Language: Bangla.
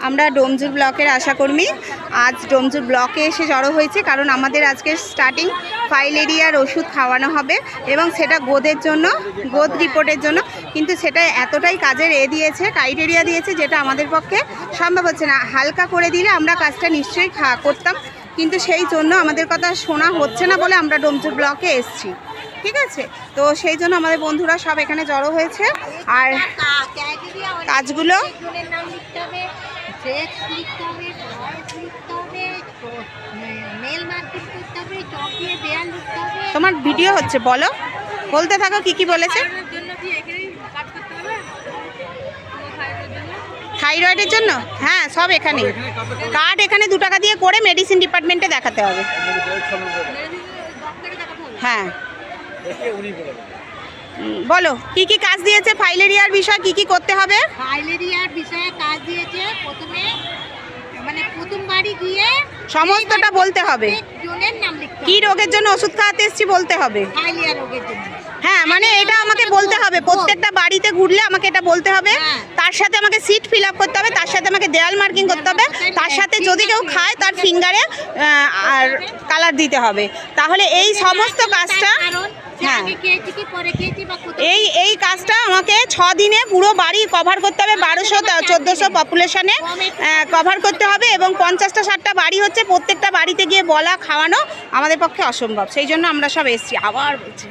আমরা ডোমজুর ব্লকের আশাকর্মী আজ ডোমজুর ব্লকে এসে জড়ো হয়েছে, কারণ আমাদের আজকে স্টার্টিং ফাইলেরিয়ার ওষুধ খাওয়ানো হবে এবং সেটা গোদের জন্য, গোদ রিপোর্টের জন্য। কিন্তু সেটা এতটাই কাজের দিয়েছে, ক্রাইটেরিয়া দিয়েছে, যেটা আমাদের পক্ষে সম্ভব হচ্ছে না। হালকা করে দিলে আমরা কাজটা নিশ্চয়ই করতাম, কিন্তু সেই জন্য আমাদের কথা শোনা হচ্ছে না বলে আমরা ডোমজুর ব্লকে এসেছি। ঠিক আছে, তো সেই জন্য আমাদের বন্ধুরা সব এখানে জড়ো হয়েছে। আর কাজগুলো তোমার ভিডিও হচ্ছে, বলো, বলতে থাকো কি কি বলেছে। থাইরয়েডের জন্য হ্যাঁ, সব এখানে কার্ড এখানে 2 টাকা দিয়ে করে মেডিসিন ডিপার্টমেন্টে দেখাতে হবে। হ্যাঁ বলো কি কি কাজ দিয়েছে, ফাইলেরিয়ার বিষয় কি কি করতে হবে। ফাইলেরিয়ার বিষয়ে কাজ দিয়েছে, প্রথমে মানে প্রথম বাড়ি গিয়ে সমস্তটা বলতে হবে, জনের নাম লিখতে কি রোগের জন্য ওষুধ খাওয়াতে এসেছি বলতে হবে। ফাইলেরিয়া রোগের জন্য হ্যাঁ, মানে এটা আমাকে বলতে হবে, প্রত্যেকটা বাড়িতে ঘুরলে আমাকে এটা বলতে হবে। তার সাথে আমাকে সিট ফিল আপ করতে হবে, তার সাথে আমাকে দেয়াল মার্কিং করতে হবে, তার সাথে যদি কেউ খায় তার ফিঙ্গারে আর কালার দিতে হবে। তাহলে এই সমস্ত কাজটা, হ্যাঁ এই কাজটা আমাকে 6 দিনে পুরো বাড়ি কভার করতে হবে। 1200-1400 পপুলেশনে কভার করতে হবে এবং 50টা 60টা বাড়ি হচ্ছে, প্রত্যেকটা বাড়িতে গিয়ে বলা খাওয়ানো আমাদের পক্ষে অসম্ভব। সেই জন্য আমরা সব এসেছি। আবার বলছি